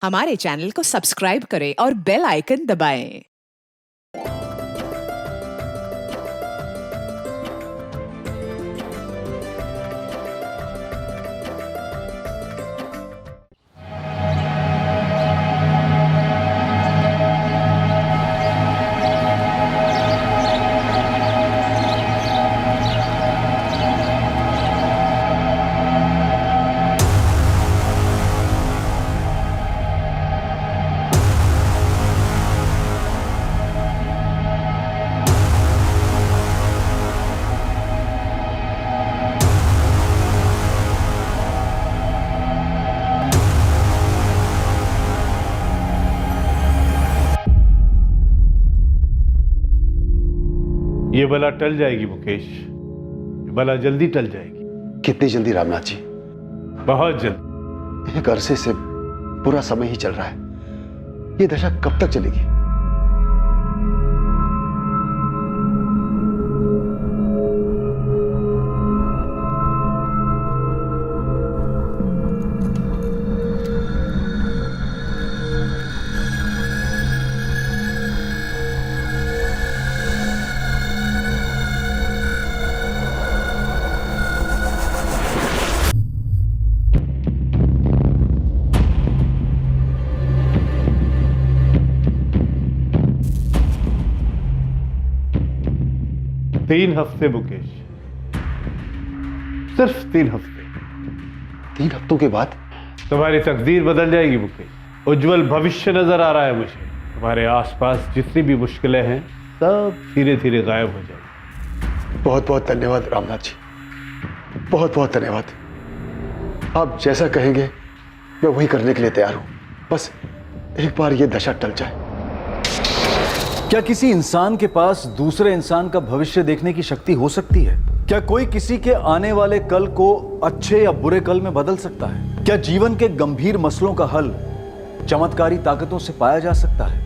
हमारे चैनल को सब्सक्राइब करें और बेल आइकन दबाएं। ये बला टल जाएगी मुकेश, ये बला जल्दी टल जाएगी। कितनी जल्दी रामनाथ जी? बहुत जल्दी। एक अरसे से बुरा समय ही चल रहा है, ये दशा कब तक चलेगी? तीन हफ्ते मुकेश, सिर्फ 3 हफ्ते। 3 हफ्तों के बाद तुम्हारी तकदीर बदल जाएगी मुकेश। उज्जवल भविष्य नजर आ रहा है मुझे। तुम्हारे आसपास जितनी भी मुश्किलें हैं सब धीरे धीरे गायब हो जाएगी। बहुत बहुत धन्यवाद रामनाथ जी, बहुत बहुत धन्यवाद। आप जैसा कहेंगे मैं वही करने के लिए तैयार हूं। बस एक बार ये दशा टल जाए। क्या किसी इंसान के पास दूसरे इंसान का भविष्य देखने की शक्ति हो सकती है? क्या कोई किसी के आने वाले कल को अच्छे या बुरे कल में बदल सकता है? क्या जीवन के गंभीर मसलों का हल चमत्कारी ताकतों से पाया जा सकता है?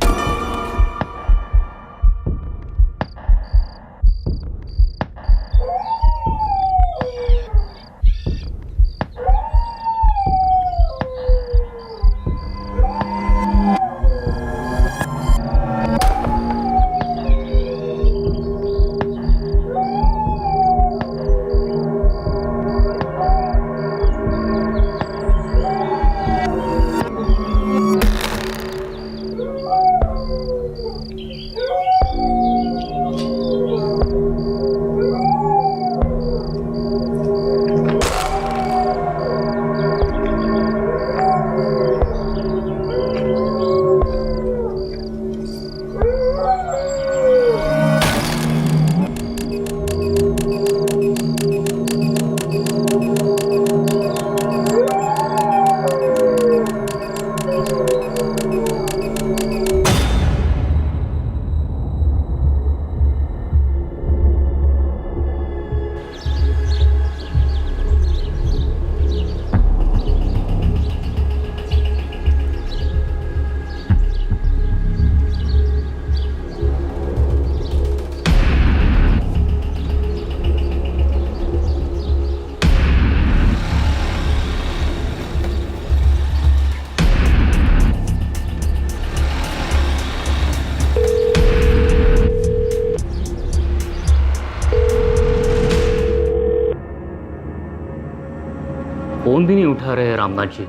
फोन भी नहीं उठा रहे रामनाथ जी।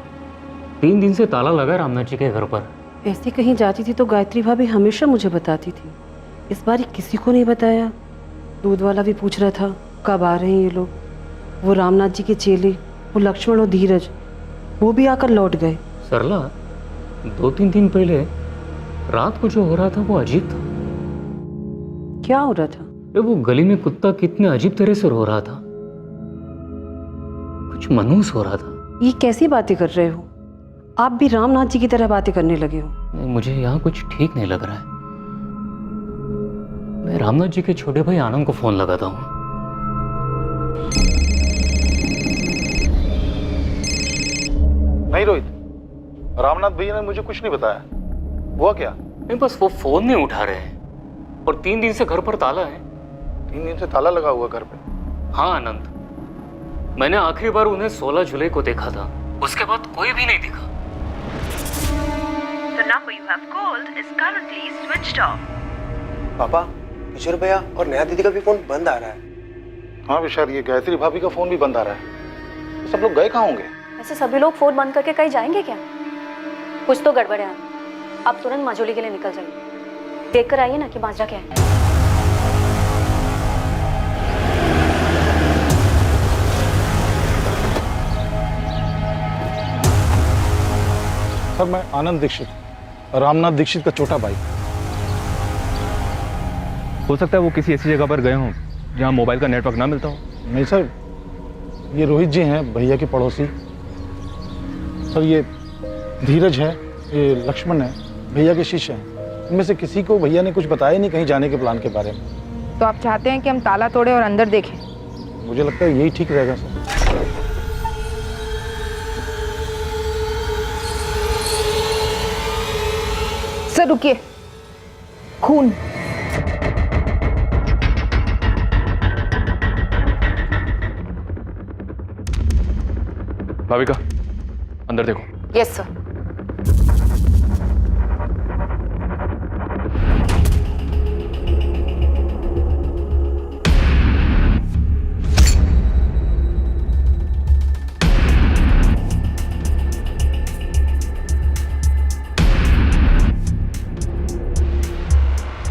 3 दिन से ताला लगा है रामनाथ जी के घर पर। ऐसे कहीं जाती थी तो गायत्री भाभी हमेशा मुझे बताती थी। इस बार किसी को नहीं बताया। दूध वाला भी पूछ रहा था कब आ रहे हैं ये लोग। वो रामनाथ जी के चेले, वो लक्ष्मण और धीरज, वो भी आकर लौट गए। सरला, 2-3 दिन पहले रात को जो हो रहा था वो अजीब था। क्या हो रहा था? वो गली में कुत्ता कितने अजीब तरह से रो रहा था, कुछ मनहूस हो रहा था। ये कैसी बातें कर रहे हो? आप भी रामनाथ जी की तरह बातें करने लगे हो। मुझे यहाँ कुछ ठीक नहीं लग रहा है। मैं रामनाथ जी के छोटे भाई आनंद को फोन लगाता हूँ। नहीं रोहित, रामनाथ भैया ने मुझे कुछ नहीं बताया। हुआ क्या? नहीं, बस वो फोन नहीं उठा रहे हैं और 3 दिन से घर पर ताला है। 3 दिन से ताला लगा हुआ घर पे? हाँ आनंद, मैंने आखिरी बार उन्हें 16 जुलाई को देखा था, उसके बाद कोई भी नहीं दिखा। called is currently switched off. पापा, किशोर भैया और नया दीदी का भी फोन बंद आ रहा है। हाँ विशाल, ये गायत्री भाभी का फोन भी बंद आ रहा है। तो सब लोग गए कहाँ होंगे? ऐसे सभी लोग फोन बंद करके कहीं जाएंगे क्या? कुछ तो गड़बड़ है। आप तुरंत माजोली के लिए निकल जाइए। देख कर आइए ना कि माजरा क्या है। सर, मैं आनंद दीक्षित, रामनाथ दीक्षित का छोटा भाई। हो सकता है वो किसी ऐसी जगह पर गए हों जहां मोबाइल का नेटवर्क ना मिलता हो। नहीं सर, ये रोहित जी हैं, भैया के पड़ोसी। सर, ये धीरज है, ये लक्ष्मण है, भैया के शिष्य हैं। इनमें से किसी को भैया ने कुछ बताया नहीं कहीं जाने के प्लान के बारे में। तो आप चाहते हैं कि हम ताला तोड़े और अंदर देखें? मुझे लगता है यही ठीक रहेगा सर। सर रुकिए, खून। भाविका, अंदर देखो। Yes sir.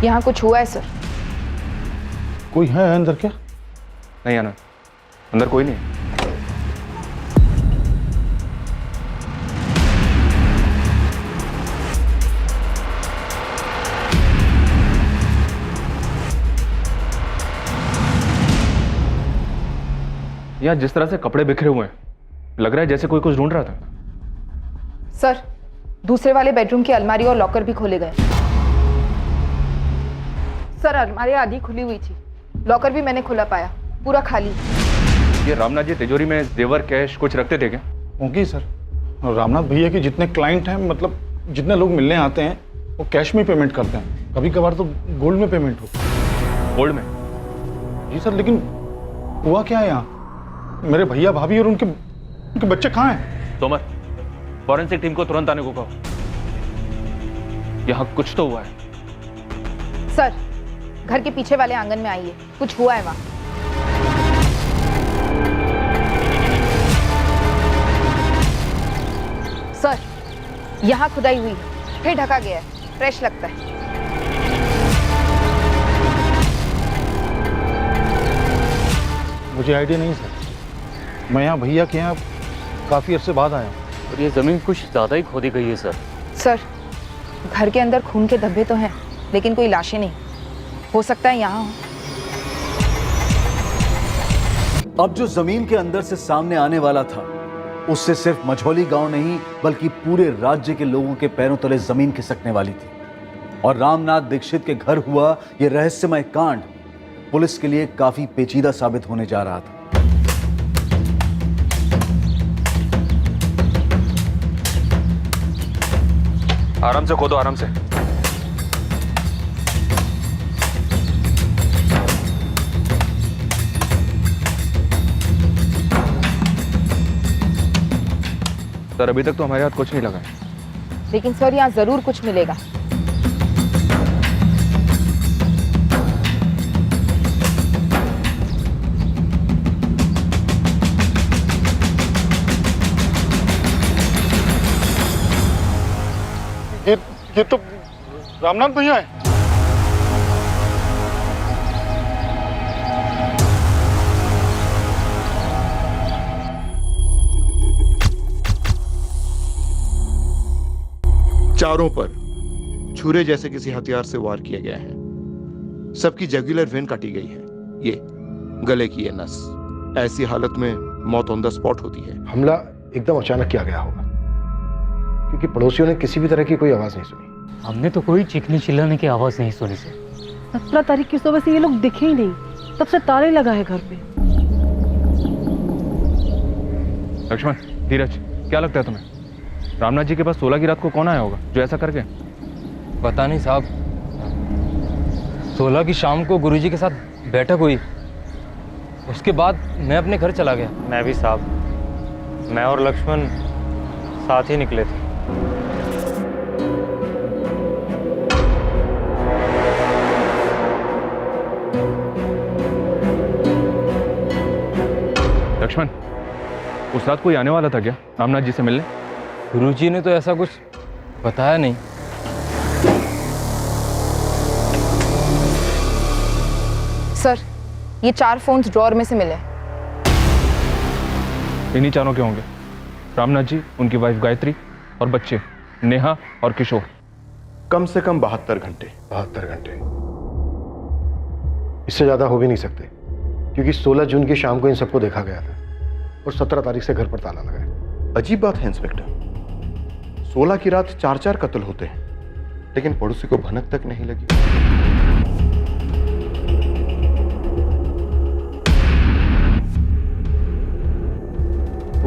यहाँ कुछ हुआ है सर? कोई है अंदर क्या? नहीं आना, अंदर कोई नहीं है। यहाँ जिस तरह से कपड़े बिखरे हुए हैं, लग रहा है जैसे कोई कुछ ढूंढ रहा था। सर, दूसरे वाले बेडरूम की अलमारी और लॉकर भी खोले गए। सर, अलमारी आधी खुली हुई थी, लॉकर भी मैंने खुला पाया, पूरा खाली। ये रामनाथ जी तिजोरी में जेवर कैश कुछ रखते थे क्या? होंगे सर। और रामनाथ भैया के जितने क्लाइंट हैं, मतलब जितने लोग मिलने आते हैं, वो कैश में पेमेंट करते हैं। कभी कभार तो गोल्ड में पेमेंट होती है। गोल्ड में? जी सर, लेकिन हुआ क्या है यहाँ? मेरे भैया भाभी और उनके बच्चे कहाँ हैं? तोमर, फॉरेंसिक टीम को तुरंत आने को कहो। यहाँ कुछ तो हुआ है। सर, घर के पीछे वाले आंगन में आइए, कुछ हुआ है वहां। सर, यहाँ खुदाई हुई है, फिर ढका गया है, फ्रेश लगता है। मुझे आइडिया नहीं सर, मैं यहाँ भैया के यहाँ काफी अरसे बाद आया हूँ। और ये जमीन कुछ ज्यादा ही खोदी गई है सर। सर, घर के अंदर खून के धब्बे तो हैं, लेकिन कोई लाशें नहीं। हो सकता है यहाँ हो। अब जो जमीन के अंदर से सामने आने वाला था, उससे सिर्फ मझौली गांव नहीं बल्कि पूरे राज्य के लोगों के पैरों तले जमीन खिसकने वाली थी। और रामनाथ दीक्षित के घर हुआ यह रहस्यमय कांड पुलिस के लिए काफी पेचीदा साबित होने जा रहा था। आराम से खोदो, आराम से। सर, अभी तक तो हमारे हाथ कुछ नहीं लगा है। लेकिन सर, यहाँ जरूर कुछ मिलेगा। ये तो रामनाथ भैया है। चारों पर छुरे जैसे किसी हथियार से वार किया गया है। सबकी जगुलर वेन काटी गई है। ये गले की ये नस, ऐसी हालत में मौत ऑन द स्पॉट होती है। हमला एकदम अचानक किया गया होगा, क्योंकि पड़ोसियों ने किसी भी तरह की कोई आवाज नहीं सुनी। हमने तो कोई चीखने चिल्लाने की आवाज नहीं सुनी सर। 17 तारीख की सुबह से ये लोग दिखे ही नहीं, तब से ताले लगा है घर पे। लक्ष्मण, धीरज, क्या लगता है तुम्हें रामनाथ जी के पास 16 की रात को कौन आया होगा जो ऐसा करके? पता नहीं साहब, 16 की शाम को गुरुजी के साथ बैठक हुई, उसके बाद मैं अपने घर चला गया। मैं भी साहब, मैं और लक्ष्मण साथ ही निकले थे। लक्ष्मण, उस रात कोई आने वाला था क्या रामनाथ जी से मिलने? गुरुजी ने तो ऐसा कुछ बताया नहीं। सर, ये 4 फोन्स ड्रॉअर में से मिले। इन्हीं चारों के होंगे, रामनाथ जी, उनकी वाइफ गायत्री और बच्चे नेहा और किशोर। कम से कम 72 घंटे। 72 घंटे, इससे ज्यादा हो भी नहीं सकते, क्योंकि 16 जून की शाम को इन सबको देखा गया था और 17 तारीख से घर पर ताला लगा है। अजीब बात है इंस्पेक्टर, 16 की रात 4-4 कत्ल होते हैं, लेकिन पड़ोसी को भनक तक नहीं लगी।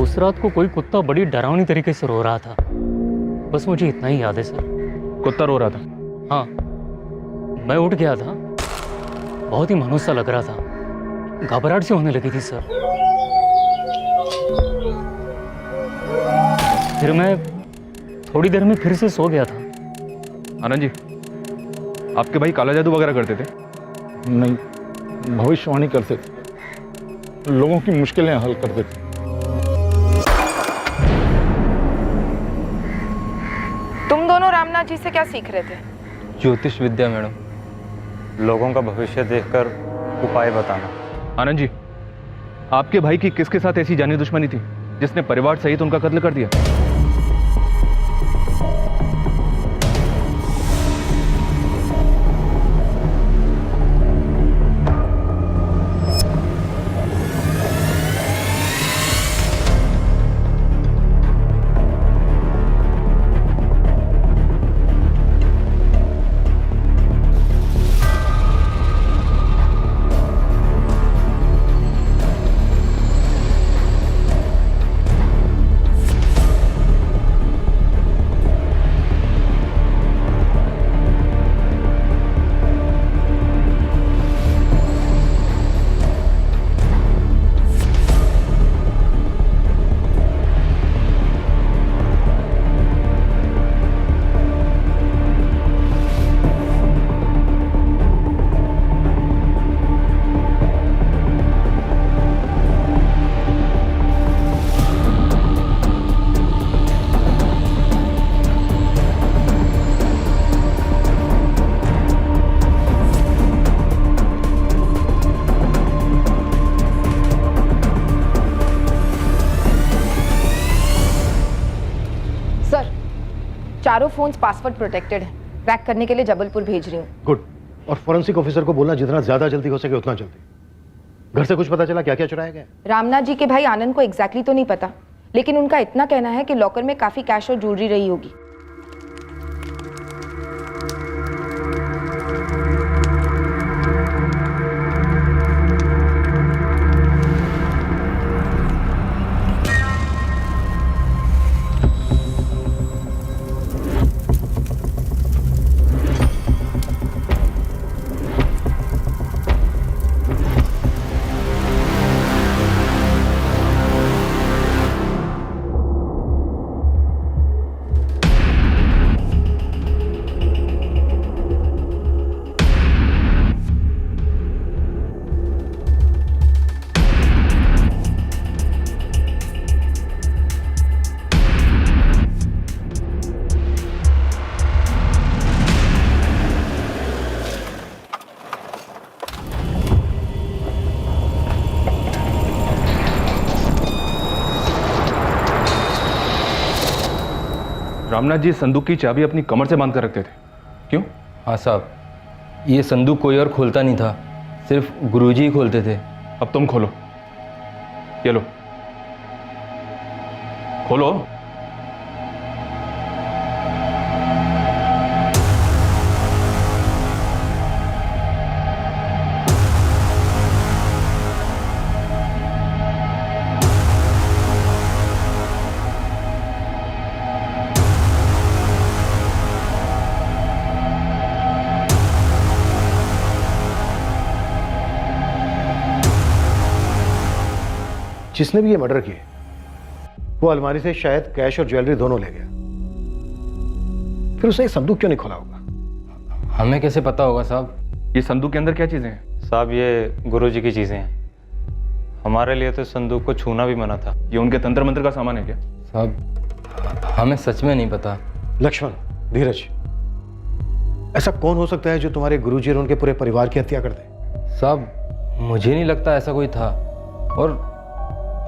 उस रात को कोई कुत्ता बड़ी डरावनी तरीके से रो रहा था, बस मुझे इतना ही याद है सर। कुत्ता रो रहा था? हाँ, मैं उठ गया था, बहुत ही मनुष्य सा लग रहा था, घबराहट सी होने लगी थी सर। फिर मैं थोड़ी देर में फिर से सो गया था। आनंद जी, आपके भाई काला जादू वगैरह करते थे? नहीं, भविष्यवाणी करते थे, लोगों की मुश्किलें हल करते थे। तुम दोनों रामनाथ जी से क्या सीख रहे थे? ज्योतिष विद्या मैडम। लोगों का भविष्य देखकर उपाय बताना। आनंद जी, आपके भाई की किसके साथ ऐसी जानी दुश्मनी थी जिसने परिवार सहित उनका कत्ल कर दिया? चारों फोन्स पासवर्ड प्रोटेक्टेड है। क्रैक करने के लिए जबलपुर भेज रही हूँ। गुड। और फॉरेंसिक ऑफिसर को बोलना जितना ज्यादा जल्दी हो सके उतना जल्दी। घर से कुछ पता चला क्या क्या चुराया गया? रामनाथ जी के भाई आनंद को एग्जैक्टली तो नहीं पता, लेकिन उनका इतना कहना है कि लॉकर में काफी कैश और ज्वेलरी रही होगी। रामनाथ जी संदूक की चाबी अपनी कमर से बांध कर रखते थे, क्यों? हाँ साहब, ये संदूक कोई और खोलता नहीं था, सिर्फ गुरुजी ही खोलते थे। अब तुम खोलो, ये लो, खोलो। जिसने भी ये मर्डर किए वो अलमारी से शायद कैश और ज्वेलरी दोनों ले गया। फिर उसने ये संदूक क्यों नहीं खोला होगा? हमें कैसे पता होगा साहब? ये संदूक के अंदर क्या चीजें हैं? साहब ये गुरुजी की चीजें हैं। हमारे लिए तो इस संदूक को छूना भी मना था। ये उनके तंत्र मंत्र का सामान है क्या? साहब हमें सच में नहीं पता। लक्ष्मण, धीरज, ऐसा कौन हो सकता है जो तुम्हारे गुरुजी और उनके पूरे परिवार की हत्या कर दे? साहब मुझे नहीं लगता ऐसा कोई था, और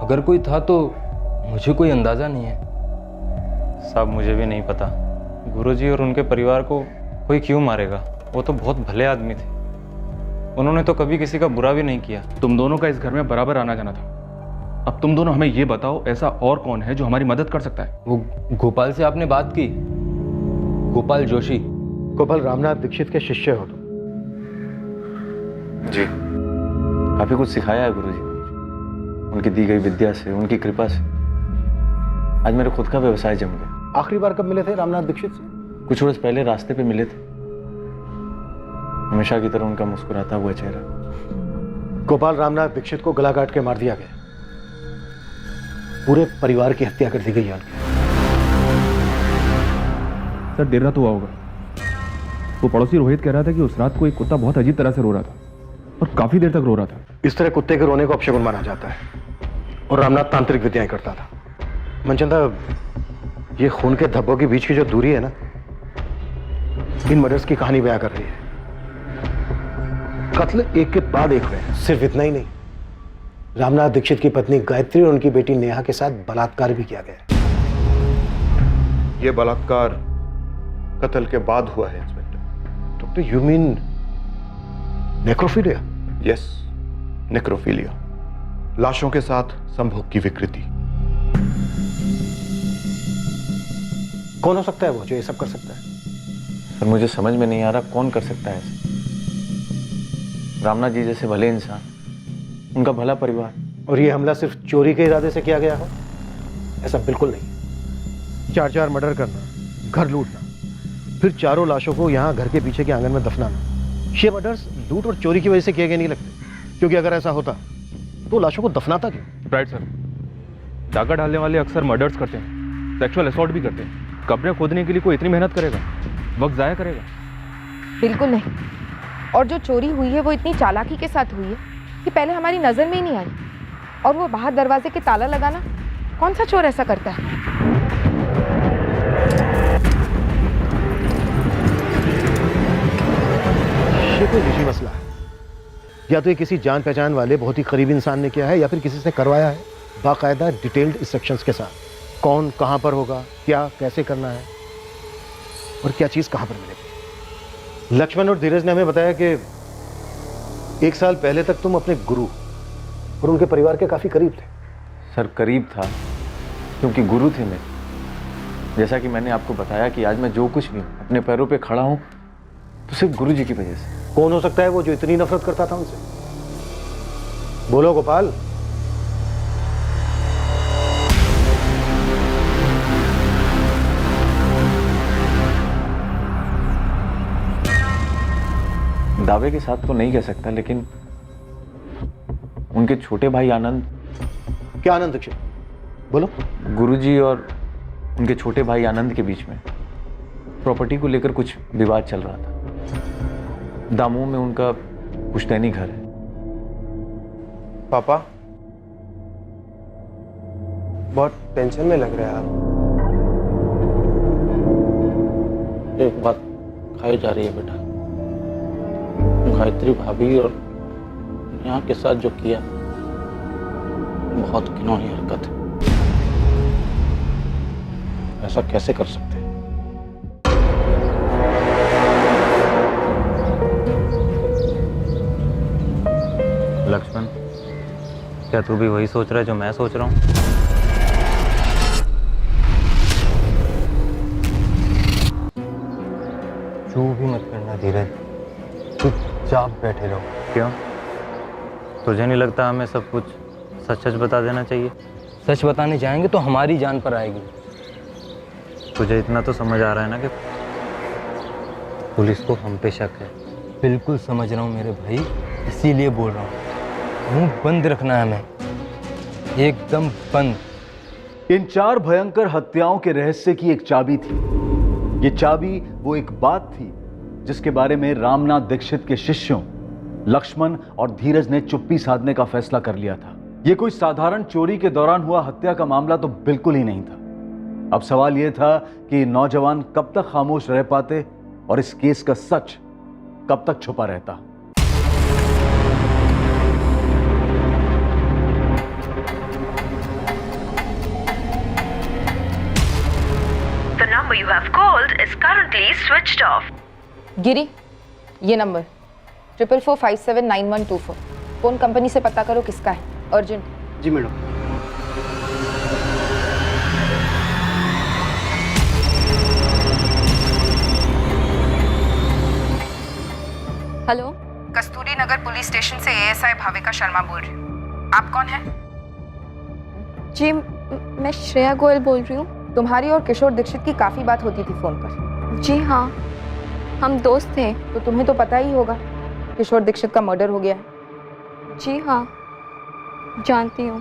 अगर कोई था तो मुझे कोई अंदाजा नहीं है। साहब मुझे भी नहीं पता, गुरुजी और उनके परिवार को कोई क्यों मारेगा? वो तो बहुत भले आदमी थे, उन्होंने तो कभी किसी का बुरा भी नहीं किया। तुम दोनों का इस घर में बराबर आना जाना था। अब तुम दोनों हमें ये बताओ, ऐसा और कौन है जो हमारी मदद कर सकता है? वो गोपाल से आपने बात की? गोपाल जोशी। गोपाल रामनाथ दीक्षित के शिष्य हो तुम? जी, काफी कुछ सिखाया है गुरुजी ने, उनकी दी गई विद्या से, उनकी कृपा से आज मेरे खुद का व्यवसाय जम गया। आखिरी बार कब मिले थे रामनाथ दीक्षित से? कुछ रोज पहले रास्ते पे मिले थे। हमेशा की तरह उनका मुस्कुराता हुआ चेहरा। गोपाल रामनाथ दीक्षित को गला काट के मार दिया गया, पूरे परिवार की हत्या कर दी गई है उनकी। सर देर रात हुआ होगा। वो पड़ोसी रोहित कह रहा था कि उस रात को एक कुत्ता बहुत अजीब तरह से रो रहा था और काफी देर तक रो रहा था। इस तरह कुत्ते के रोने को अपशगुन माना जाता है, और रामनाथ तांत्रिक विद्याएं करता था। मनचंदा, ये खून के धब्बों के बीच की जो दूरी है ना, इन मर्डर्स की कहानी बयां कर रही है। कत्ल एक के बाद एक हुए। सिर्फ इतना ही नहीं, रामनाथ दीक्षित की पत्नी गायत्री और उनकी बेटी नेहा के साथ बलात्कार भी किया गया। यह बलात्कार कत्ल के बाद हुआ है inspector. Doctor, you mean necrophilia? Yes, necrophilia, लाशों के साथ संभोग की विकृति। कौन हो सकता है वो जो ये सब कर सकता है? सर मुझे समझ में नहीं आ रहा कौन कर सकता है ऐसा। रामनाथ जी जैसे भले इंसान, उनका भला परिवार, और ये हमला सिर्फ चोरी के इरादे से किया गया हो? ऐसा बिल्कुल नहीं। 4 मर्डर करना, घर लूटना, फिर चारों लाशों को यहाँ घर के पीछे के आंगन में दफनाना, ये मर्डर्स लूट और चोरी की वजह से किए गए नहीं लगते। क्योंकि अगर ऐसा होता तो लाशों को दफनाता क्यों? राइट सर, डाका डालने वाले अक्सर मर्डर्स करते हैं, सेक्सुअल असॉल्ट भी करते हैं। कब्रें खोदने के लिए कोई इतनी मेहनत करेगा, वक्त जाया करेगा? बिल्कुल नहीं। और जो चोरी हुई है वो इतनी चालाकी के साथ हुई है कि पहले हमारी नजर में ही नहीं आई। और वो बाहर दरवाजे के ताला लगाना, कौन सा चोर ऐसा करता है? ये कोई निजी मसला है, या तो ये किसी जान पहचान वाले बहुत ही करीबी इंसान ने किया है, या फिर किसी से करवाया है बाकायदा डिटेल्ड इंस्ट्रक्शंस के साथ। कौन कहां पर होगा, क्या कैसे करना है, और क्या चीज कहां पर मिलेगी। लक्ष्मण और धीरज ने हमें बताया कि 1 साल पहले तक तुम अपने गुरु और उनके परिवार के काफी करीब थे। सर करीब था क्योंकि गुरु थे मेरे। जैसा कि मैंने आपको बताया कि आज मैं जो कुछ भी हूं, अपने पैरों पे खड़ा हूं, तो सिर्फ गुरु जी की वजह से। कौन हो सकता है वो जो इतनी नफरत करता था उनसे? बोलो गोपाल। दावे के साथ तो नहीं कह सकता, लेकिन उनके छोटे भाई आनंद। क्या आनंद दीक्षित? बोलो। गुरुजी और उनके छोटे भाई आनंद के बीच में प्रॉपर्टी को लेकर कुछ विवाद चल रहा था। दामों में उनका पुश्तैनी घर है। पापा, बहुत टेंशन में लग रहे हैं आप। एक बात खाई जा रही है बेटा, गायत्री भाभी और यहाँ के साथ जो किया बहुत घिनौनी हरकत है। ऐसा कैसे कर सकते हैं? लक्ष्मण, क्या तू भी वही सोच रहा है जो मैं सोच रहा हूँ? चू भी मत करना धीरज, चुपचाप बैठे रहो। क्यों? तुझे नहीं लगता हमें सब कुछ सच सच बता देना चाहिए? सच बताने जाएंगे तो हमारी जान पर आएगी। तुझे इतना तो समझ आ रहा है ना कि पुलिस को हम पे शक है। बिल्कुल समझ रहा हूँ मेरे भाई, इसीलिए बोल रहा हूँ, मुंह बंद रखना है हमें, एकदम बंद। इन 4 भयंकर हत्याओं के रहस्य की एक चाबी थी। ये चाबी वो एक बात थी जिसके बारे में रामनाथ दीक्षित के शिष्यों लक्ष्मण और धीरज ने चुप्पी साधने का फैसला कर लिया था। यह कोई साधारण चोरी के दौरान हुआ हत्या का मामला तो बिल्कुल ही नहीं था। अब सवाल यह था कि नौजवान कब तक खामोश रह पाते और इस केस का सच कब तक छुपा रहता। The number you have called is currently switched off. गिरी, ये नंबर 44579124 फोन कंपनी से पता करो किसका है, अर्जेंट। जी मैडम। हेलो, कस्तूरी नगर पुलिस स्टेशन से एएसआई भाविका शर्मा बोल रही हूँ। आप कौन हैं? जी मैं श्रेया गोयल बोल रही हूँ। तुम्हारी और किशोर दीक्षित की काफी बात होती थी फोन पर। जी हाँ, हम दोस्त थे। तो तुम्हें तो पता ही होगा किशोर दीक्षित का मर्डर हो गया है। जी हाँ, जानती हूँ।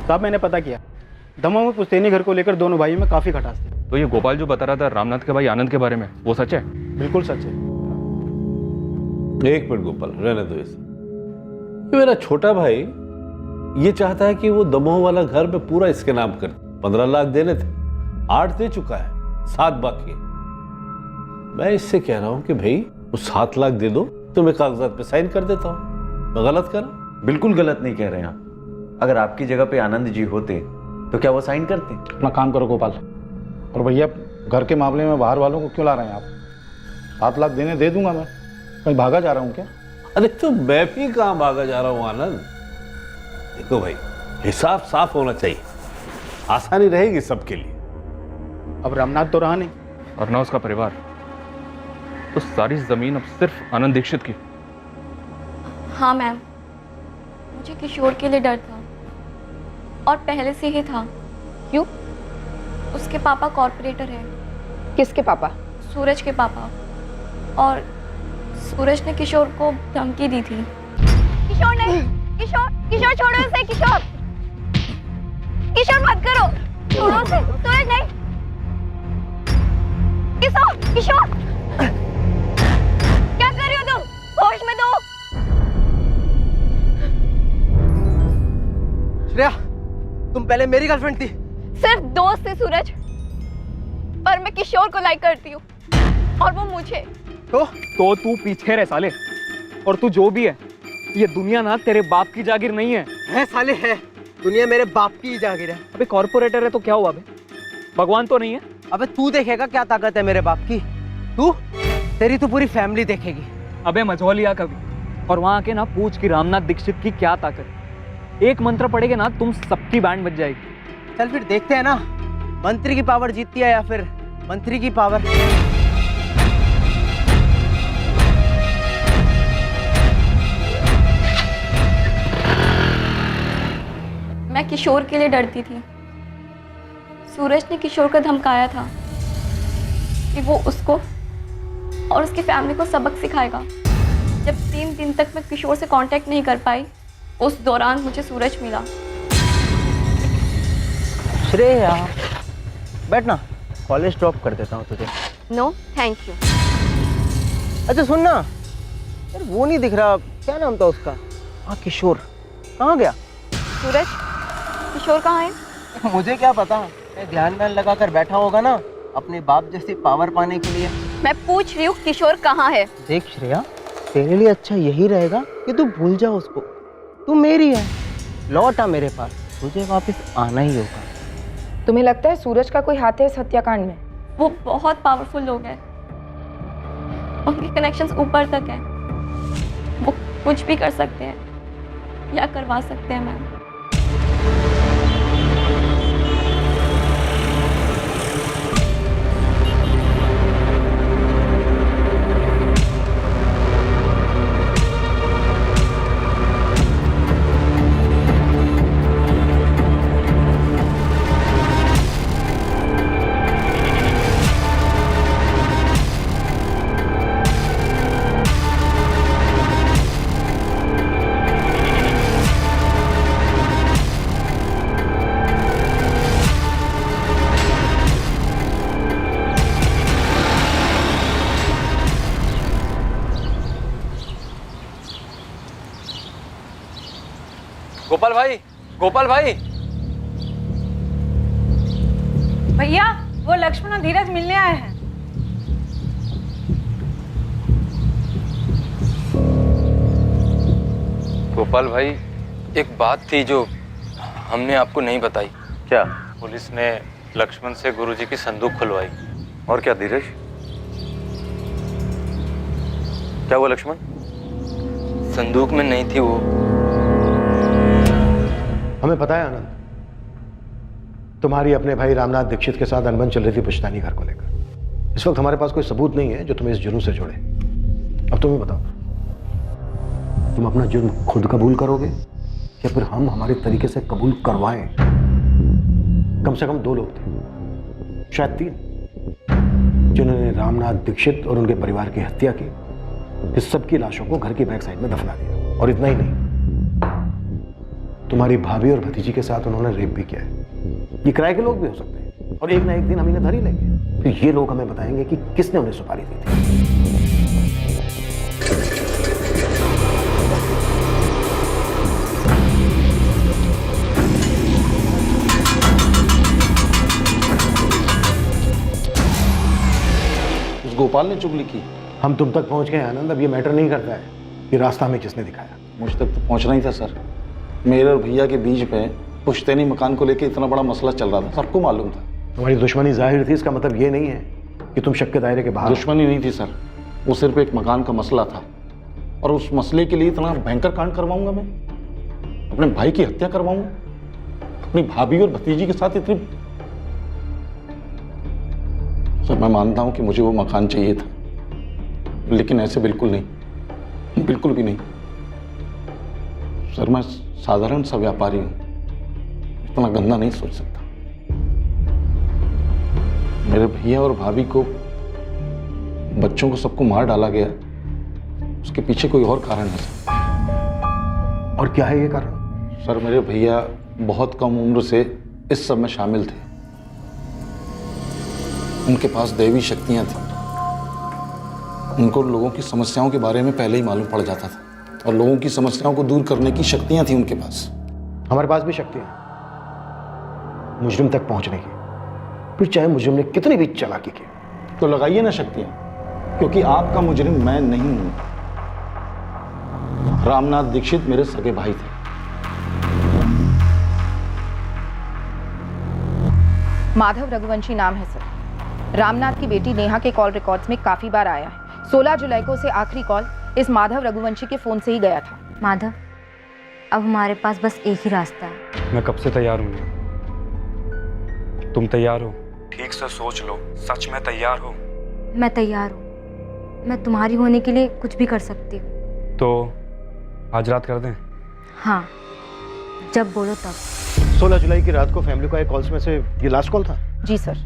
साहब मैंने पता किया, दमोह में पुश्तैनी घर को लेकर दोनों भाइयों में काफी खटास थी। तो ये गोपाल जो बता रहा था रामनाथ के भाई आनंद के बारे में, वो सच है? बिल्कुल सच है। एक मिनट गोपाल, रहने दो इसे। ये मेरा छोटा भाई ये चाहता है कि वो दमोह वाला घर में पूरा इसके नाम कर। 15 लाख देने थे, 8 दे चुका है, 7 बाकी। मैं इससे कह रहा हूं कि भाई वो 7 लाख दे दो, तो मैं कागजात पे साइन कर देता हूं। मैं गलत कर रहा हूं? बिल्कुल गलत नहीं कह रहे हैं आप। अगर आपकी जगह पे आनंद जी होते तो क्या वो साइन करते? अपना काम करो गोपाल। और भैया घर के मामले में बाहर वालों को क्यों ला रहे हैं आप? 7 लाख देने दे दूंगा मैं। कहीं भागा जा रहा हूँ क्या? अरे तो मैं भी कहां भागा जा रहा हूं आनंद। देखो भाई, हिसाब साफ होना चाहिए, आसानी रहेगी सबके लिए। अब रामनाथ तो रहा नहीं और ना उसका परिवार, तो सारी जमीन अब सिर्फ आनंद दीक्षित की। हाँ मैम, मुझे किशोर के लिए डर था और पहले से ही था। क्यों? उसके पापा कॉर्पोरेटर हैं। किसके पापा? सूरज के पापा। और सूरज ने किशोर को धमकी दी थी। किशोर नहीं, किशोर, किशोर छोड़ो उसे, किशोर, किशोर मत करो, छोड़ो उसे, सूरज नहीं, किशोर, किशोर, क्या कर रही हो तुम? होश में दो। श्रेया, तुम पहले मेरी गर्लफ्रेंड थी। सिर्फ दोस्त थी सूरज, पर मैं किशोर को लाइक करती हूँ और वो मुझे। तो तू पीछे रह साले। और तू जो भी है, ये दुनिया ना तेरे बाप की जागीर नहीं है। है साले है, दुनिया मेरे बाप की ही जागीर है। अबे कॉर्पोरेटर है तो क्या हुआ बे? भगवान तो नहीं है? अबे तू देखेगा क्या ताकत है मेरे बाप की। तू, तेरी तो पूरी फैमिली देखेगी। अबे मझौलिया कभी, और वहां आके ना पूछ कि रामनाथ दीक्षित की क्या ताकत है। एक मंत्र पढ़ेगे ना, तुम सबकी बैंड बज जाएगी। चल फिर देखते हैं ना, मंत्री की पावर जीतती है या फिर मंत्री की पावर। मैं किशोर के लिए डरती थी। सूरज ने किशोर को धमकाया था कि वो उसको और उसकी फैमिली को सबक सिखाएगा। जब 3 दिन तक मैं किशोर से कांटेक्ट नहीं कर पाई, उस दौरान मुझे सूरज मिला। श्रेया, बैठ ना, कॉलेज ड्रॉप कर देता हूँ तुझे। No thank you. अच्छा सुन ना, यार वो नहीं दिख रहा, क्या नाम था उसका? हाँ किशोर, कहाँ गया? सूरज, किशोर कहाँ है? मुझे क्या पता, ध्यान में लगा कर बैठा होगा ना अपने बाप जैसी पावर पाने के लिए। मैं पूछ रही हूँ किशोर कहाँ है? देख श्रेया, तेरे लिए अच्छा यही रहेगा कि तू भूल जा उसको। तू मेरी है, लौट आ मेरे पास, तुझे वापस आना ही होगा। तुम्हें लगता है सूरज का कोई हाथ है इस हत्याकांड में? वो बहुत पावरफुल लोग हैं, उनके कनेक्शंस ऊपर तक हैं। वो कुछ भी कर सकते हैं या करवा सकते हैं मैम। गोपाल भाई, गोपाल भाई। भैया, वो लक्ष्मण और धीरज मिलने आए हैं। गोपाल भाई, एक बात थी जो हमने आपको नहीं बताई। क्या? पुलिस ने लक्ष्मण से गुरुजी की संदूक खुलवाई। और क्या धीरज? क्या हुआ लक्ष्मण? संदूक में नहीं थी वो। हमें पता है आनंद, तुम्हारी अपने भाई रामनाथ दीक्षित के साथ अनबन चल रही थी पुश्तैनी घर को लेकर। इस वक्त हमारे पास कोई सबूत नहीं है जो तुम्हें इस जुर्म से जोड़े। अब तुम्हें बताओ, तुम अपना जुर्म खुद कबूल करोगे या फिर हम हमारे तरीके से कबूल करवाएं? कम से कम 2 लोग थे, शायद 3, जिन्होंने रामनाथ दीक्षित और उनके परिवार की हत्या की, इस सब की लाशों को घर की बैक साइड में दफना दिया। और इतना ही नहीं, तुम्हारी भाभी और भतीजी के साथ उन्होंने रेप भी किया है। ये किराए के लोग भी हो सकते हैं और एक ना एक दिन हम इन्हें धर ही लेंगे। फिर ये लोग हमें बताएंगे कि किसने उन्हें सुपारी दी थी। उस गोपाल ने चुगली की। हम तुम तक पहुंच गए आनंद, अब ये मैटर नहीं करता है कि रास्ता हमें किसने दिखाया। मुझ तक तो पहुंचना ही था सर। मेरे और भैया के बीच में पुश्तैनी मकान को लेकर इतना बड़ा मसला चल रहा था, सबको मालूम था। तुम्हारी दुश्मनी जाहिर थी, इसका मतलब ये नहीं है कि तुम शक के दायरे के बाहर। दुश्मनी नहीं थी सर, वो सिर्फ एक मकान का मसला था। और उस मसले के लिए इतना भयंकर कांड करवाऊंगा मैं? अपने भाई की हत्या करवाऊंगा? अपनी भाभी और भतीजी के साथ इतनी? सर मैं मानता हूं कि मुझे वो मकान चाहिए था, लेकिन ऐसे बिल्कुल नहीं, बिल्कुल भी नहीं। सर मैं साधारण सा व्यापारी हूं, इतना गंदा नहीं सोच सकता। मेरे भैया और भाभी को, बच्चों को, सबको मार डाला गया, उसके पीछे कोई और कारण है सर। और क्या है ये कारण? सर मेरे भैया बहुत कम उम्र से इस सब में शामिल थे। उनके पास दैवी शक्तियां थी। उनको लोगों की समस्याओं के बारे में पहले ही मालूम पड़ जाता था और लोगों की समस्याओं को दूर करने की शक्तियां थी उनके पास। हमारे पास भी शक्तियां, मुजरिम तक पहुंचने की, फिर चाहे मुजरिम ने कितनी भी चालाकी की। तो लगाइए ना शक्तियां, क्योंकि आपका मुजरिम मैं नहीं हूं। रामनाथ दीक्षित मेरे सगे भाई थे। माधव रघुवंशी नाम है सर। रामनाथ की बेटी नेहा के कॉल रिकॉर्ड्स में काफी बार आया है। 16 जुलाई को उसे आखिरी कॉल इस माधव रघुवंशी के फोन से ही गया था। माधव, अब हमारे पास बस एक ही रास्ता है। मैं कब से तैयार हूँ, तुम तैयार हो? ठीक से सोच लो, सच में तैयार हो? मैं तैयार हूँ। मैं तुम्हारी होने के लिए कुछ भी कर सकती हूँ। तो आज रात कर दें? हाँ, जब बोलो तब। 16 जुलाई की रात को फैमिली को आए कॉल्स में से ये लास्ट कॉल था? जी सर।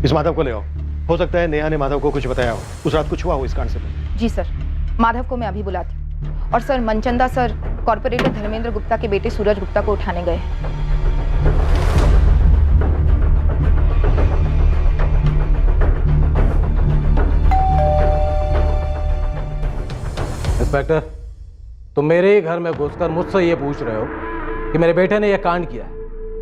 इस माधव को ले आओ। हो सकता है नेहा ने माधव को कुछ बताया हो, उस रात कुछ हुआ हो इस कांड से पहले। जी सर, माधव को मैं अभी बुलाती हूँ। और sir Manchanda sir corporator Dharmendra Gupta के बेटे सूरज गुप्ता को उठाने गए। इंस्पेक्टर, तुम मेरे ही घर में घुसकर मुझसे ये पूछ रहे हो कि मेरे बेटे ने यह कांड किया है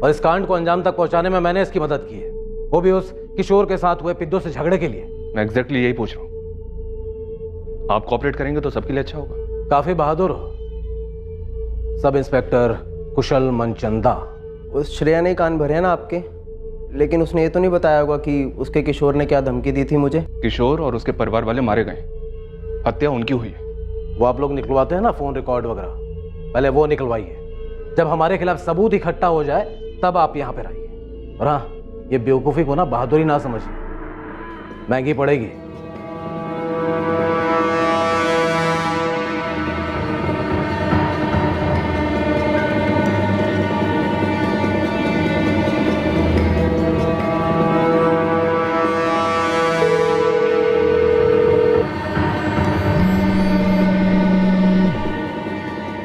और इस कांड को अंजाम तक पहुंचाने में मैंने इसकी मदद की है, वो भी उस किशोर के साथ हुए पिद्दू से झगड़े के लिए। मैं एग्जैक्टली यही पूछ रहा हूं। आप कोऑपरेट करेंगे तो सबके लिए अच्छा होगा। काफी बहादुर हो सब इंस्पेक्टर कुशल मनचंदा। उस श्रेया ने कान भरे ना आपके, लेकिन उसने ये तो नहीं बताया होगा कि उसके किशोर ने क्या धमकी दी थी मुझे। किशोर और उसके परिवार वाले मारे गए, हत्या उनकी हुई है। वो आप लोग निकलवाते हैं ना फोन रिकॉर्ड वगैरह, पहले वो निकलवाइए। जब हमारे खिलाफ सबूत इकट्ठा हो जाए तब आप यहाँ पर आइए। और हाँ, ये बेवकूफ़ी को ना बहादुरी ना समझिए, महंगी पड़ेगी।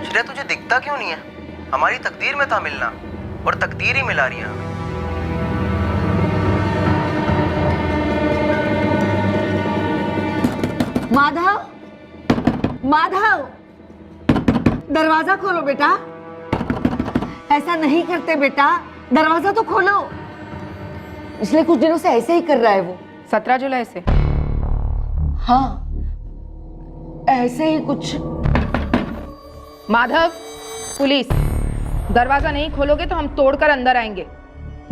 श्रेया, तुझे दिखता क्यों नहीं है? हमारी तकदीर में था मिलना और तकदीर ही मिला रही है हमें। माधव, माधव, दरवाजा खोलो बेटा। ऐसा नहीं करते बेटा, दरवाजा तो खोलो। पिछले कुछ दिनों से ऐसे ही कर रहा है वो। 17 जुलाई से? हाँ, ऐसे ही कुछ। माधव, पुलिस, दरवाजा नहीं खोलोगे तो हम तोड़कर अंदर आएंगे।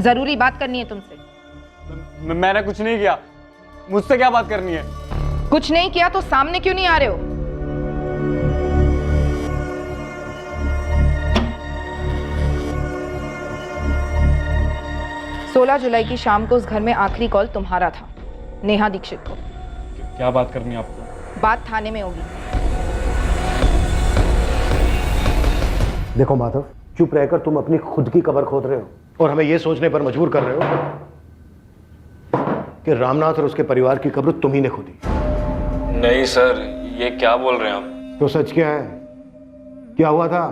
जरूरी बात करनी है तुमसे। मैंने कुछ नहीं किया, मुझसे क्या बात करनी है? कुछ नहीं किया तो सामने क्यों नहीं आ रहे हो? सोलह जुलाई की शाम को उस घर में आखिरी कॉल तुम्हारा था, नेहा दीक्षित को। क्या बात करनी है आपको? बात थाने में होगी। देखो माधव, चुप रहकर तुम अपनी खुद की कब्र खोद रहे हो और हमें यह सोचने पर मजबूर कर रहे हो कि रामनाथ और उसके परिवार की कब्र तुम ही ने खोदी। नहीं सर, ये क्या बोल रहे हैं आप? तो सच क्या है? क्या हुआ था?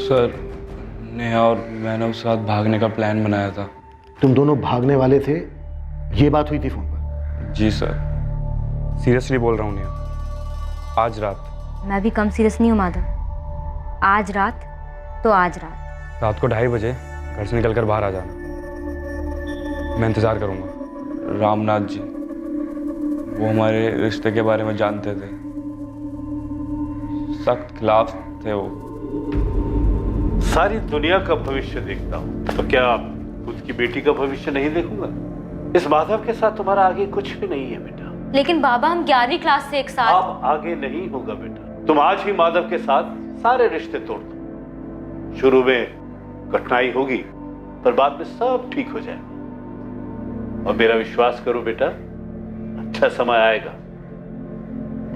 सर, नेहा और मैंने उसके साथ भागने का प्लान बनाया था। तुम दोनों भागने वाले थे, ये बात हुई थी फोन पर? जी सर, सीरियसली बोल रहा हूँ नेहा, आज रात। मैं भी कम सीरियस नहीं हूँ माधव। आज रात तो आज रात। रात को 2:30 बजे घर से निकलकर बाहर आ जाना, मैं इंतज़ार करूँगा। रामनाथ जी, वो हमारे रिश्ते के बारे में जानते थे, सख्त खिलाफ थे वो। सारी दुनिया का भविष्य देखता हूँ, तो क्या खुद की बेटी का भविष्य नहीं देखूंगा? इस माधव के साथ तुम्हारा आगे कुछ भी नहीं है बेटा। लेकिन बाबा, हम 11वीं क्लास से एक साथ। अब आगे नहीं होगा बेटा। तुम आज ही माधव के साथ सारे रिश्ते तोड़ दो। शुरू में कठिनाई होगी, पर बाद में सब ठीक हो जाएगा। और मेरा विश्वास करो बेटा, अच्छा समय आएगा,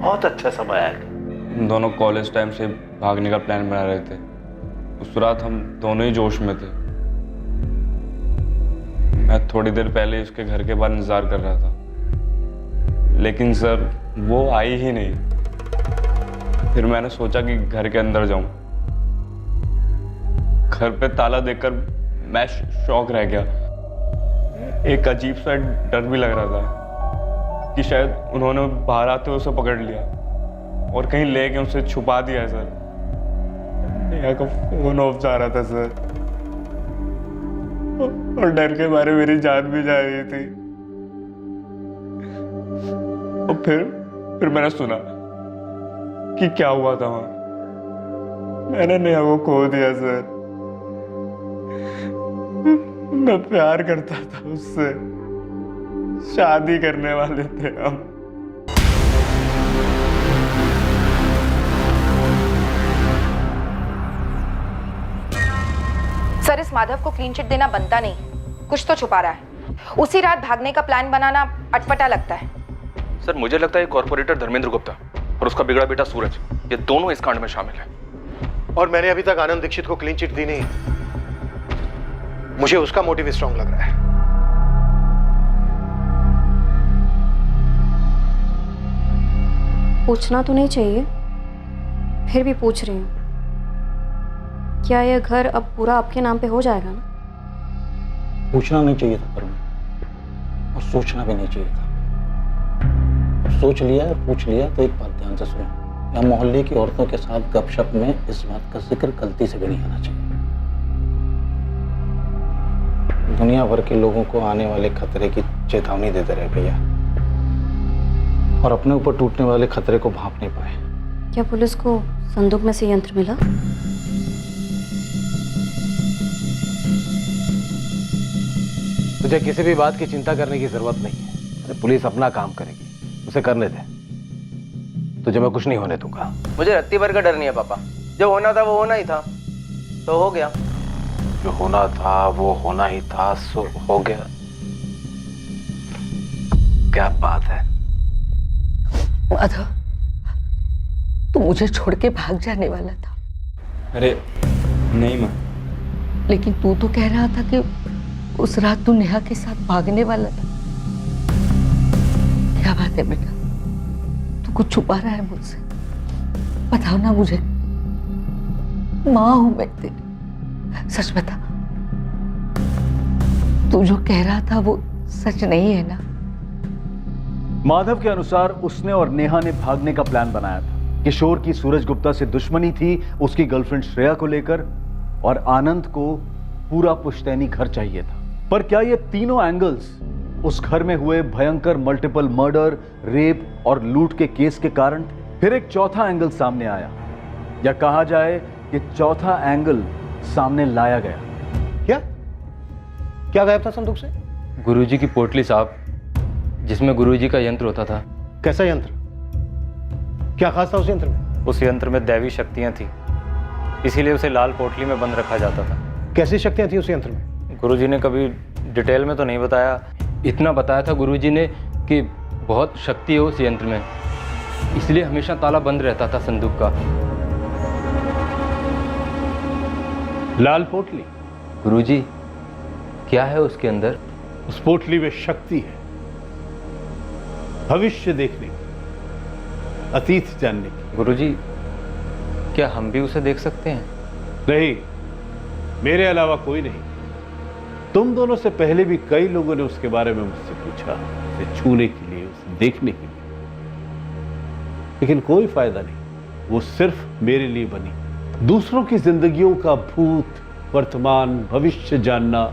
बहुत अच्छा समय आएगा। हम दोनों कॉलेज टाइम से भागने का प्लान बना रहे थे। उस रात हम दोनों ही जोश में थे। मैं थोड़ी देर पहले उसके घर के बाहर इंतजार कर रहा था, लेकिन सर वो आई ही नहीं। फिर मैंने सोचा कि घर के अंदर जाऊं। घर पे ताला देखकर मैं शॉक रह गया। एक अजीब सा डर भी लग रहा था कि शायद उन्होंने बाहर आते हुए उसे पकड़ लिया और कहीं लेके उसे छुपा दिया है सर। नेहा का फोन ऑफ जा रहा था सर, और डर के मारे मेरी जान भी जा रही थी। और फिर मैंने सुना कि क्या हुआ था वहां। मैंने नेहा को खो दिया सर। मैं प्यार करता था उससे, शादी करने वाले थे हम। सर, इस माधव को क्लीन चिट देना बनता नहीं, कुछ तो छुपा रहा है। उसी रात भागने का प्लान बनाना अटपटा लगता है। सर, मुझे लगता है कॉर्पोरेटर धर्मेंद्र गुप्ता और उसका बिगड़ा बेटा सूरज, ये दोनों इस कांड में शामिल हैं। और मैंने अभी तक आनंद दीक्षित को क्लीन चिट दी नहीं। मुझे उसका मोटिव स्ट्रांग लग रहा है। पूछना तो नहीं चाहिए, फिर भी पूछ रही हूँ। क्या यह घर अब पूरा आपके नाम पे हो जाएगा ना? पूछना नहीं चाहिए था करुण, और सोचना भी नहीं चाहिए था। अब सोच लिया और पूछ लिया तो एक बात ध्यान से सुनो, या मोहल्ले की औरतों के साथ गपशप में इस बात का जिक्र गलती से भी नहीं आना चाहिए। दुनिया भर के लोगों को आने वाले खतरे की चेतावनी देते रहे भैया, और अपने ऊपर टूटने वाले खतरे को भांप नहीं पाए। क्या पुलिस को संदूक में से यंत्र मिला? तुझे किसी भी बात की चिंता करने की जरूरत नहीं है। पुलिस अपना काम करेगी, उसे करने दे। तुझे मैं कुछ नहीं होने दूंगा। मुझे रत्ती भर का डर नहीं है पापा। जो होना था वो होना ही था, तो हो गया। जो होना था वो होना ही था, सो हो गया। क्या बात है माधव, तू मुझे छोड़ के भाग जाने वाला था। अरे नहीं माँ। लेकिन तू तो कह रहा था कि उस रात तू नेहा के साथ भागने वाला था। क्या बात है बेटा, तू कुछ छुपा रहा है मुझसे? बताओ ना मुझे। माँ हूं मैं तेरी। सच बता, तू जो कह रहा था वो सच नहीं है ना? माधव के अनुसार उसने और नेहा ने भागने का प्लान बनाया था। किशोर की सूरज गुप्ता से दुश्मनी थी उसकी गर्लफ्रेंड श्रेया को लेकर, और आनंद को पूरा पुश्तैनी घर चाहिए था। पर क्या ये तीनों एंगल्स उस घर में हुए भयंकर मल्टीपल मर्डर, रेप और लूट के केस के कारण थे? फिर एक चौथा एंगल सामने आया, या कहा जाए कि चौथा एंगल सामने लाया गया। क्या गायब था संदूक से? गुरुजी की पोटली साहब, जिसमें गुरुजी का यंत्र होता था। कैसा यंत्र? क्या खास था उस यंत्र में? उस यंत्र में दैवी शक्तियां थी, इसीलिए उसे लाल पोटली में बंद रखा जाता था। कैसी शक्तियां थी उस यंत्र में? गुरुजी ने कभी डिटेल में तो नहीं बताया। इतना बताया था गुरुजी ने कि बहुत शक्ति है उस यंत्र में, इसलिए हमेशा ताला बंद रहता था संदूक का। लाल पोटली? गुरुजी, क्या है उसके अंदर? उस पोटली में शक्ति है, भविष्य देखने की, अतीत जानने की। गुरुजी, क्या हम भी उसे देख सकते हैं? नहीं, मेरे अलावा कोई नहीं। तुम दोनों से पहले भी कई लोगों ने उसके बारे में मुझसे पूछा, उसे छूने के लिए, उसे देखने के लिए, लेकिन कोई फायदा नहीं। वो सिर्फ मेरे लिए बनी। दूसरों की जिंदगियों का भूत, वर्तमान, भविष्य जानना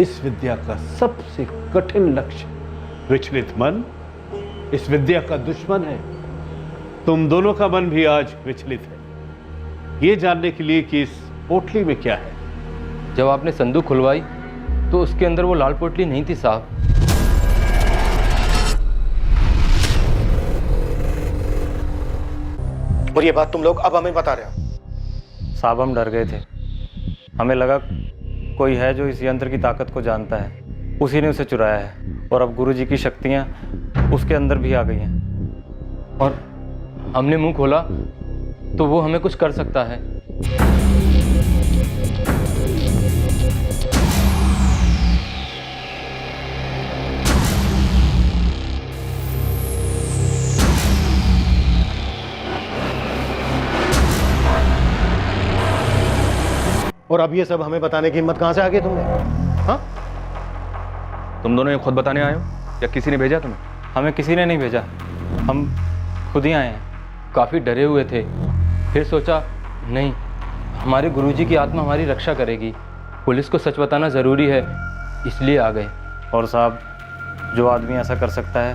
इस विद्या का सबसे कठिन लक्ष्य। विचलित मन इस विद्या का दुश्मन है। तुम दोनों का मन भी आज विचलित है, ये जानने के लिए कि इस पोटली में क्या है। जब आपने संदूक खुलवाई तो उसके अंदर वो लाल पोटली नहीं थी साहब। और ये बात तुम लोग अब हमें बता रहे हो? साहब, हम डर गए थे। हमें लगा कोई है जो इस यंत्र की ताकत को जानता है, उसी ने उसे चुराया है, और अब गुरुजी की शक्तियां उसके अंदर भी आ गई हैं। और हमने मुंह खोला तो वो हमें कुछ कर सकता है। और अब ये सब हमें बताने की हिम्मत कहां से आ गई तुमने? हाँ? तुम दोनों ये खुद बताने आए हो या किसी ने भेजा तुम्हें? हमें किसी ने नहीं भेजा, हम खुद ही आए हैं। काफ़ी डरे हुए थे, फिर सोचा नहीं, हमारे गुरुजी की आत्मा हमारी रक्षा करेगी, पुलिस को सच बताना ज़रूरी है, इसलिए आ गए। और साहब, जो आदमी ऐसा कर सकता है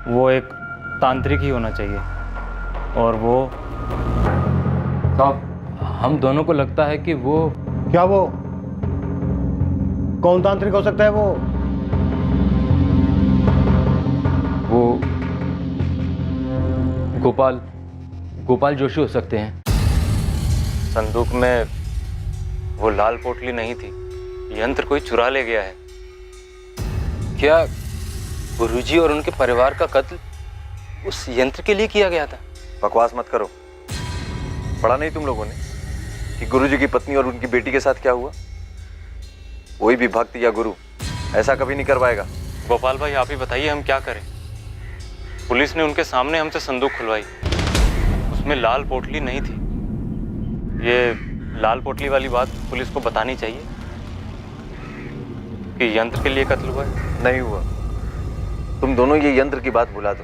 वो एक तांत्रिक ही होना चाहिए, और वो साहब हम दोनों को लगता है कि वो। क्या वो? कौन तांत्रिक हो सकता है वो? गोपाल जोशी हो सकते हैं। संदूक में वो लाल पोटली नहीं थी, यंत्र कोई चुरा ले गया है। क्या गुरुजी और उनके परिवार का कत्ल उस यंत्र के लिए किया गया था? बकवास मत करो। पढ़ा नहीं तुम लोगों ने कि गुरुजी की पत्नी और उनकी बेटी के साथ क्या हुआ? कोई भी भक्त या गुरु ऐसा कभी नहीं करवाएगा। गोपाल भाई, आप ही बताइए हम क्या करें? पुलिस ने उनके सामने हमसे संदूक खुलवाई, उसमें लाल पोटली नहीं थी। ये लाल पोटली वाली बात पुलिस को बतानी चाहिए कि यंत्र के लिए कत्ल हुआ है। नहीं हुआ। तुम दोनों ये यंत्र की बात भुला दो,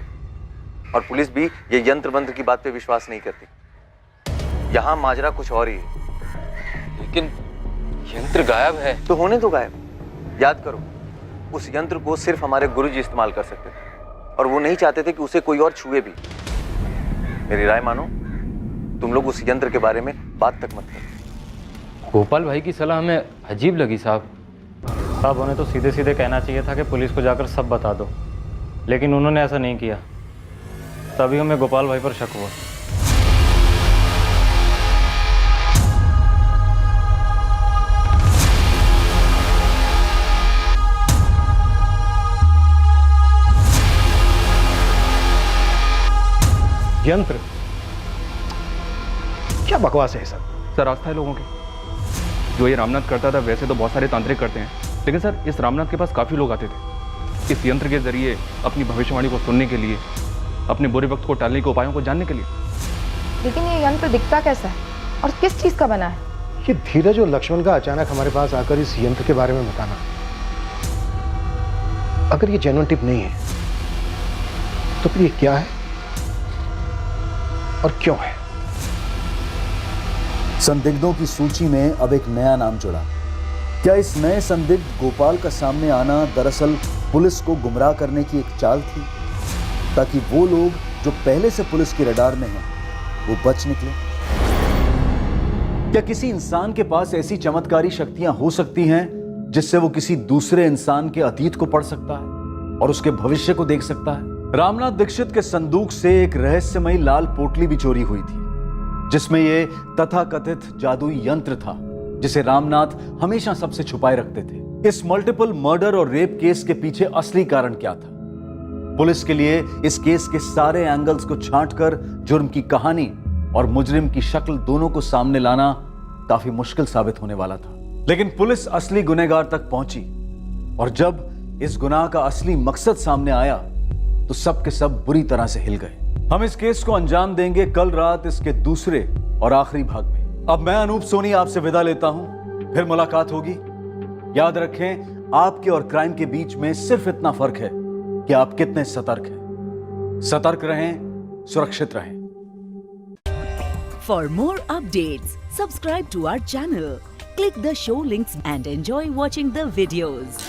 और पुलिस भी ये यंत्र मंत्र की बात पे विश्वास नहीं करती। यहाँ माजरा कुछ और ही है। लेकिन यंत्र गायब है। तो होने दो गायब। याद करो, उस यंत्र को सिर्फ हमारे गुरुजी इस्तेमाल कर सकते थे, और वो नहीं चाहते थे कि उसे कोई और छुए भी। मेरी राय मानो, तुम लोग उस यंत्र के बारे में बात तक मत करो। गोपाल भाई की सलाह हमें अजीब लगी साहब। साहब, उन्हें तो सीधे सीधे कहना चाहिए था कि पुलिस को जाकर सब बता दो, लेकिन उन्होंने ऐसा नहीं किया। तभी हमें गोपाल भाई पर शक हुआ। यंत्र? क्या बकवास है सब? सर, आस्था है लोगों की। जो ये रामनाथ करता था वैसे तो बहुत सारे तांत्रिक करते हैं, लेकिन सर इस रामनाथ के पास काफ़ी लोग आते थे इस यंत्र के जरिए अपनी भविष्यवाणी को सुनने के लिए, अपने बुरे वक्त को टालने के उपायों को जानने के लिए। लेकिन ये यंत्र दिखता कैसा है और किस चीज का बना है? ये धीरज और लक्ष्मण का अचानक हमारे पास आकर इस यंत्र के बारे में बताना, अगर ये जेन्युइन टिप नहीं है तो फिर ये क्या है और क्यों है? संदिग्धों की सूची में अब एक नया नाम जुड़ा। क्या इस नए संदिग्ध गोपाल का सामने आना दरअसल पुलिस को गुमराह करने की एक चाल थी, ताकि वो लोग जो पहले से पुलिस की रडार में हैं वो बच निकले? क्या किसी इंसान के पास ऐसी चमत्कारी शक्तियां हो सकती हैं जिससे वो किसी दूसरे इंसान के अतीत को पढ़ सकता है और उसके भविष्य को देख सकता है? रामनाथ दीक्षित के संदूक से एक रहस्यमयी लाल पोटली भी चोरी हुई थी, जिसमें ये तथाकथित जादुई यंत्र था जिसे रामनाथ हमेशा सबसे छुपाए रखते थे। इस मल्टीपल मर्डर और रेप केस के पीछे असली कारण क्या था? पुलिस के लिए इस केस के सारे एंगल्स को छांटकर जुर्म की कहानी और मुजरिम की शक्ल दोनों को सामने लाना काफी मुश्किल साबित होने वाला था। लेकिन पुलिस असली गुनहगार तक पहुंची और जब इस गुनाह का असली मकसद सामने आया तो सब के सब बुरी तरह से हिल गए। हम इस केस को अंजाम देंगे कल रात इसके दूसरे और आखिरी भाग में। अब मैं अनूप सोनी आपसे विदा लेता हूं, फिर मुलाकात होगी। याद रखें, आपके और क्राइम के बीच में सिर्फ इतना फर्क है कि आप कितने सतर्क हैं। सतर्क रहें, सुरक्षित रहें। For more updates, subscribe to our channel, click the show links and enjoy watching the videos.